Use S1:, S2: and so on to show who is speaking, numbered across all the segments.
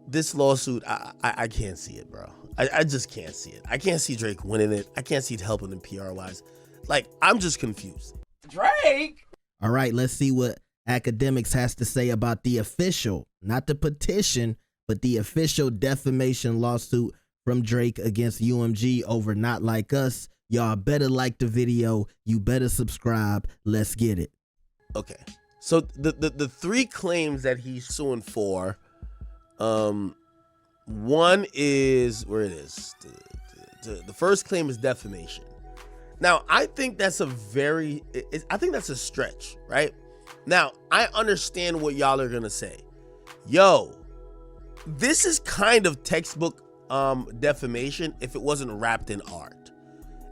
S1: this lawsuit, I can't see it, bro. I just can't see it. I can't see Drake winning it. I can't see it helping him PR wise. Like, I'm just confused.
S2: Drake.
S3: All right, let's see what Akademiks has to say about the official, not the petition, but the official defamation lawsuit from Drake against UMG over Not Like Us. Y'all better like the video. You better subscribe. Let's get it.
S1: Okay. So the three claims that he's suing for, one is, where it is, the first claim is defamation. Now, I think that's a stretch, right? Now, I understand what y'all are gonna say. Yo, this is kind of textbook defamation if it wasn't wrapped in art.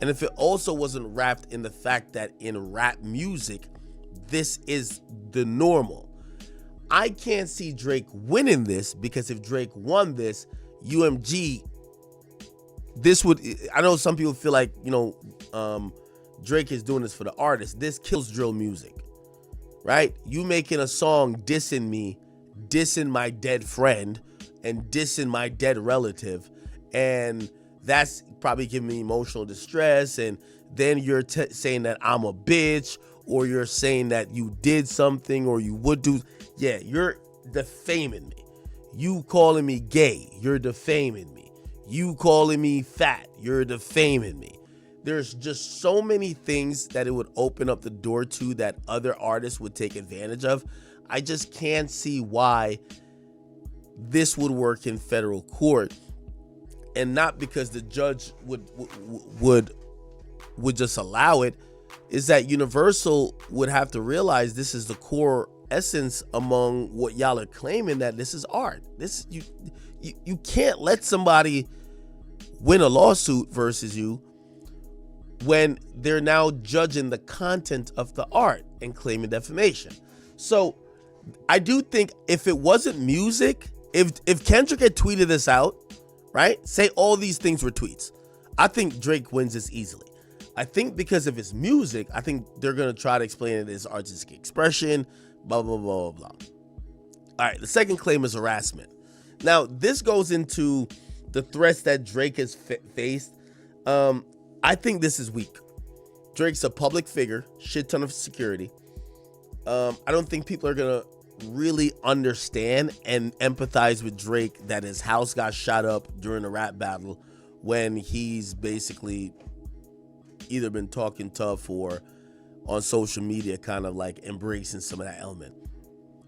S1: And if it also wasn't wrapped in the fact that in rap music, this is the normal. I can't see Drake winning this, because if Drake won this, UMG, this would, I know some people feel like, Drake is doing this for the artist. This kills drill music, right? You making a song dissing me, dissing my dead friend, and dissing my dead relative, and that's probably giving me emotional distress, and then you're saying that I'm a bitch, or you're saying that you did something, or you would do, yeah, you're defaming me. You calling me gay, you're defaming me. You calling me fat, you're defaming me. There's just so many things that it would open up the door to that other artists would take advantage of. I just can't see why this would work in federal court, and not because the judge would just allow it. Is that Universal would have to realize this is the core essence among what y'all are claiming, that this is art. This you can't let somebody win a lawsuit versus you when they're now judging the content of the art and claiming defamation. So I do think if it wasn't music, if Kendrick had tweeted this out, right, say all these things were tweets, I think Drake wins this easily. I think because of his music, I think they're going to try to explain it as artistic expression, blah, blah, blah, blah, blah. All right, the second claim is harassment. Now, this goes into the threats that Drake has faced. I think this is weak. Drake's a public figure, shit ton of security. I don't think people are going to really understand and empathize with Drake that his house got shot up during a rap battle when he's basically either been talking tough or on social media kind of like embracing some of that element.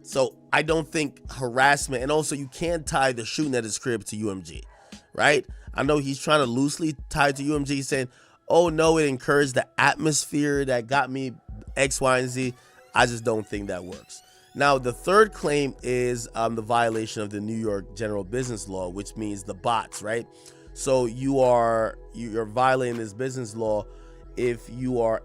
S1: So I don't think harassment, and also you can't tie the shooting at his crib to UMG, right? I know he's trying to loosely tie to UMG, saying, oh no, it encouraged the atmosphere that got me X, Y, and Z. I just don't think that works. Now, the third claim is the violation of the New York General Business Law, which means the bots, right? So you're violating this business law if you are,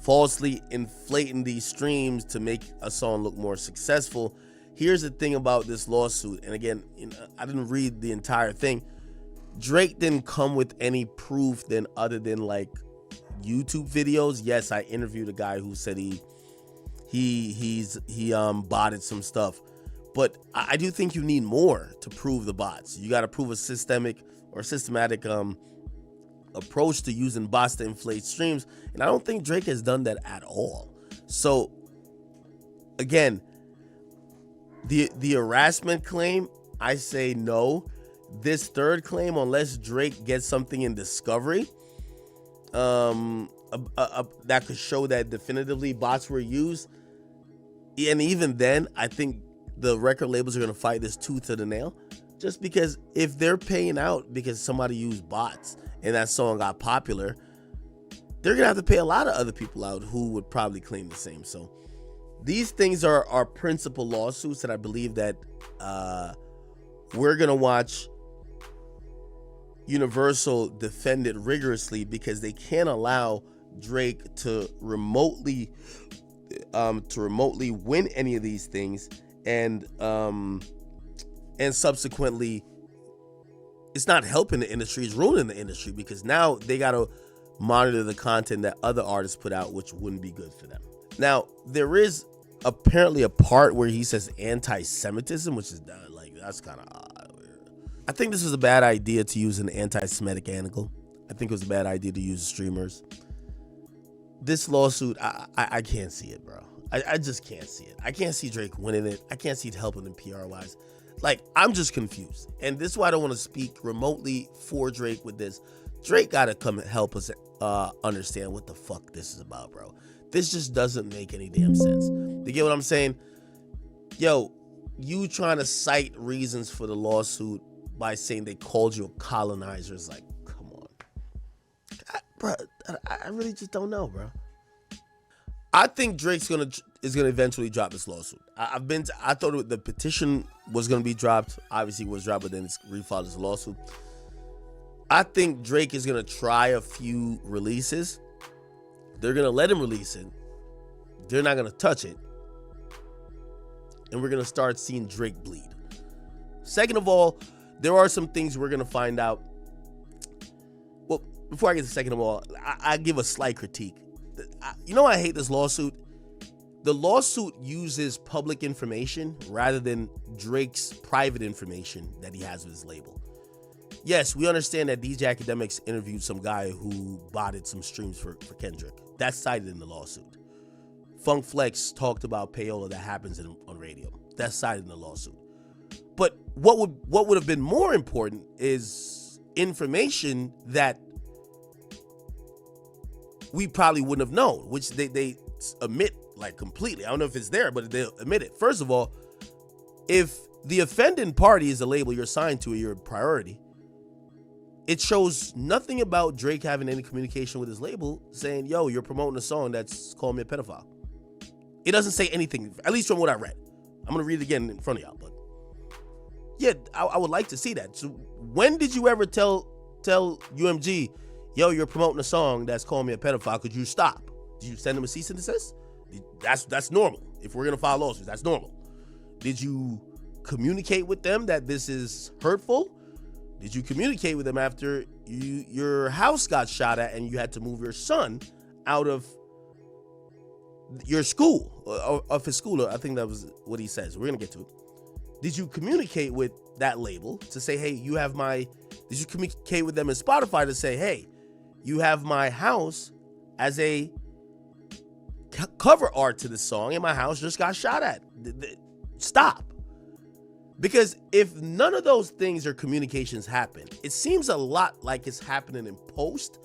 S1: falsely inflating these streams to make a song look more successful. Here's the thing about this lawsuit, and again, I didn't read the entire thing. Drake didn't come with any proof other than like YouTube videos. Yes, I interviewed a guy who said he botted some stuff, but I do think you need more to prove the bots. You got to prove a systematic approach to using bots to inflate streams, and I don't think Drake has done that at all. So again, the harassment claim, I say no. This third claim, unless Drake gets something in discovery that could show that definitively bots were used, and even then I think the record labels are going to fight this tooth to the nail, just because if they're paying out because somebody used bots and that song got popular, they're gonna have to pay a lot of other people out who would probably claim the same. So these things are principal lawsuits that I believe that we're gonna watch Universal defend it rigorously, because they can't allow Drake to remotely win any of these things, and subsequently it's not helping the industry, it's ruining the industry, because now they got to monitor the content that other artists put out, which wouldn't be good for them. Now, there is apparently a part where he says anti-Semitism, which is like, that's kind of odd. I think this was a bad idea to use an anti-Semitic angle. I think it was a bad idea to use streamers. This lawsuit, I can't see it, bro. I just can't see it. I can't see Drake winning it. I can't see it helping him PR-wise. Like, I'm just confused. And this is why I don't want to speak remotely for Drake with this. Drake got to come and help us understand what the fuck this is about, bro. This just doesn't make any damn sense. You get what I'm saying? Yo, you trying to cite reasons for the lawsuit by saying they called you a colonizer is like, come on. I really just don't know, bro. I think Drake's is gonna eventually drop this lawsuit. I thought the petition was gonna be dropped. Obviously, it was dropped, but then it's refiled as a lawsuit. I think Drake is gonna try a few releases. They're gonna let him release it. They're not gonna touch it, and we're gonna start seeing Drake bleed. Second of all, there are some things we're gonna find out. Well, before I get to second of all, I give a slight critique. You know, I hate this lawsuit. The lawsuit uses public information rather than Drake's private information that he has with his label. Yes, we understand that DJ Akademiks interviewed some guy who botted some streams for Kendrick. That's cited in the lawsuit. Funk Flex talked about payola that happens on radio. That's cited in the lawsuit. But what would have been more important is information that we probably wouldn't have known, which they omit like completely. I don't know if it's there, but they omit it. First of all, if the offending party is a label you're signed to or you're a priority, it shows nothing about Drake having any communication with his label saying, yo, you're promoting a song that's calling me a pedophile. It doesn't say anything, at least from what I read. I'm going to read it again in front of y'all, but yeah, I would like to see that. So when did you ever tell UMG, yo, you're promoting a song that's calling me a pedophile, could you stop? Did you send them a cease and desist? That's normal. If we're gonna file lawsuits, that's normal. Did you communicate with them that this is hurtful? Did you communicate with them after your house got shot at and you had to move your son out of your school, of his school? I think that was what he says. We're gonna get to it. Did you communicate with that label to say, hey, did you communicate with them in Spotify to say, hey, you have my house as a cover art to this song and my house just got shot at? Stop. Because if none of those things or communications happen, it seems a lot like it's happening in post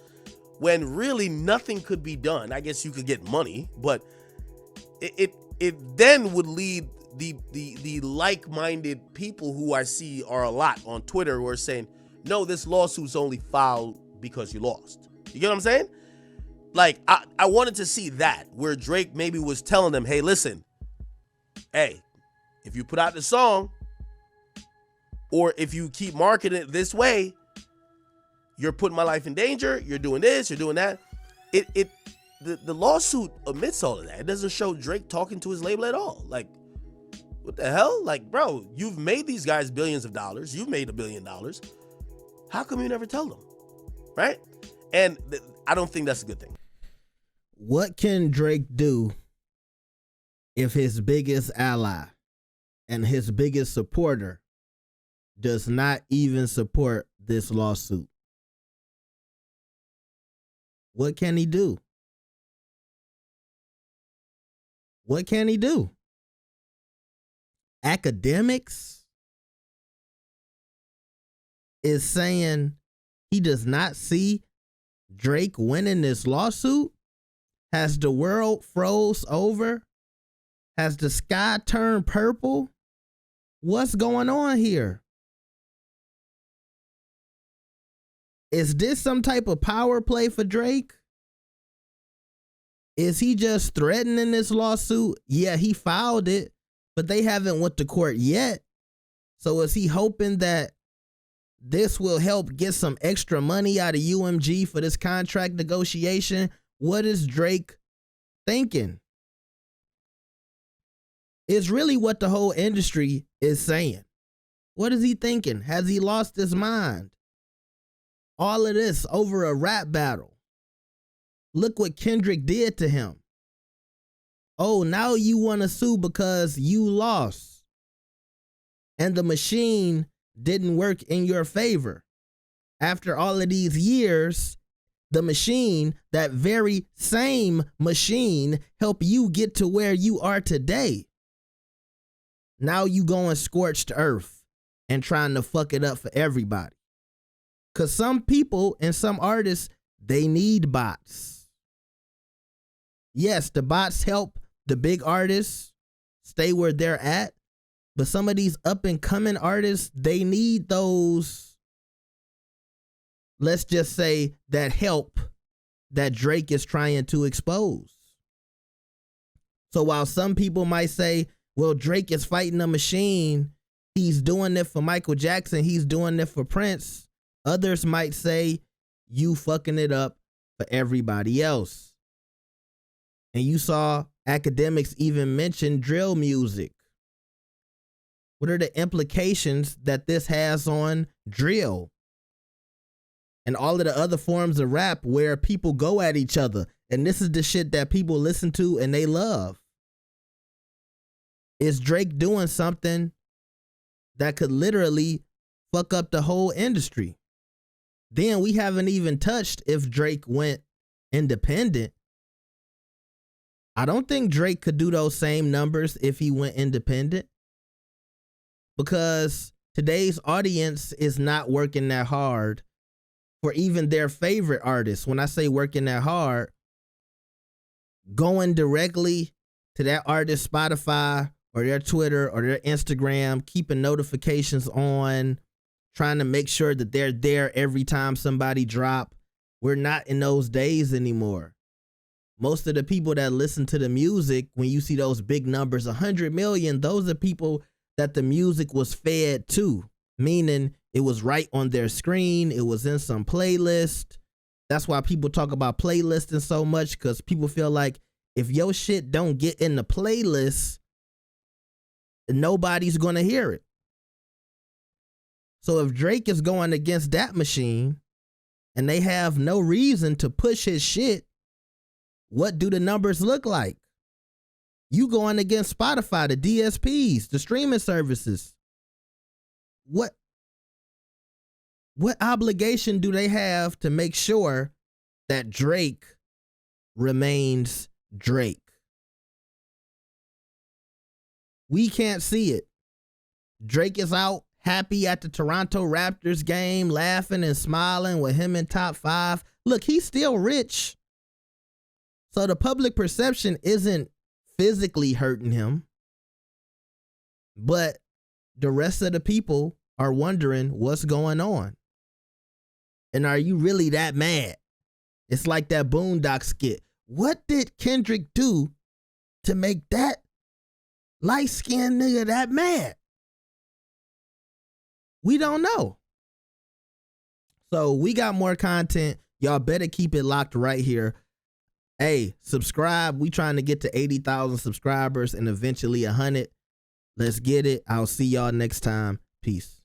S1: when really nothing could be done. I guess you could get money, but it then would lead the like-minded people who I see are a lot on Twitter who are saying, no, this lawsuit's only filed because you lost. You get what I'm saying? Like, I wanted to see that, where Drake maybe was telling them, hey, listen, hey, if you put out the song, or if you keep marketing it this way, you're putting my life in danger, you're doing this, you're doing that. The lawsuit omits all of that. It doesn't show Drake talking to his label at all. Like, what the hell? Like, bro, you've made these guys billions of dollars. You've made $1 billion. How come you never tell them? Right? And I don't think that's a good thing.
S3: What can Drake do if his biggest ally and his biggest supporter does not even support this lawsuit? What can he do? What can he do? Akademiks is saying he does not see Drake winning this lawsuit. Has the world froze over? Has the sky turned purple? What's going on here? Is this some type of power play for Drake? Is he just threatening this lawsuit? Yeah, he filed it, but they haven't went to court yet. So is he hoping that this will help get some extra money out of UMG for this contract negotiation? What is Drake thinking? It's really what the whole industry is saying. What is he thinking? Has he lost his mind? All of this over a rap battle. Look what Kendrick did to him. Oh, now you want to sue because you lost. And the machine didn't work in your favor. After all of these years, the machine, that very same machine, helped you get to where you are today. Now you going scorched earth and trying to fuck it up for everybody. Because some people and some artists, they need bots. Yes, the bots help the big artists stay where they're at. But some of these up and coming artists, they need those, let's just say, that help that Drake is trying to expose. So while some people might say, well, Drake is fighting a machine, he's doing it for Michael Jackson, he's doing it for Prince, others might say, you fucking it up for everybody else. And you saw Akademiks even mention drill music. What are the implications that this has on drill and all of the other forms of rap where people go at each other? And this is the shit that people listen to and they love. Is Drake doing something that could literally fuck up the whole industry? Then we haven't even touched if Drake went independent. I don't think Drake could do those same numbers if he went independent, because today's audience is not working that hard for even their favorite artists. When I say working that hard, going directly to that artist's Spotify or their Twitter or their Instagram, keeping notifications on, trying to make sure that they're there every time somebody drop. We're not in those days anymore. Most of the people that listen to the music, when you see those big numbers, 100 million, those are people that the music was fed to, meaning it was right on their screen. It was in some playlist. That's why people talk about playlisting so much, because people feel like if your shit don't get in the playlist, nobody's going to hear it. So if Drake is going against that machine and they have no reason to push his shit, what do the numbers look like? You going against Spotify, the DSPs, the streaming services. What obligation do they have to make sure that Drake remains Drake? We can't see it. Drake is out happy at the Toronto Raptors game, laughing and smiling with him in top 5. Look, he's still rich. So the public perception isn't physically hurting him, but the rest of the people are wondering what's going on. And are you really that mad? It's like that Boondock skit. What did Kendrick do to make that light-skinned nigga that mad? We don't know. So we got more content. Y'all better keep it locked right here. Hey, subscribe. We trying to get to 80,000 subscribers and eventually 100. Let's get it. I'll see y'all next time. Peace.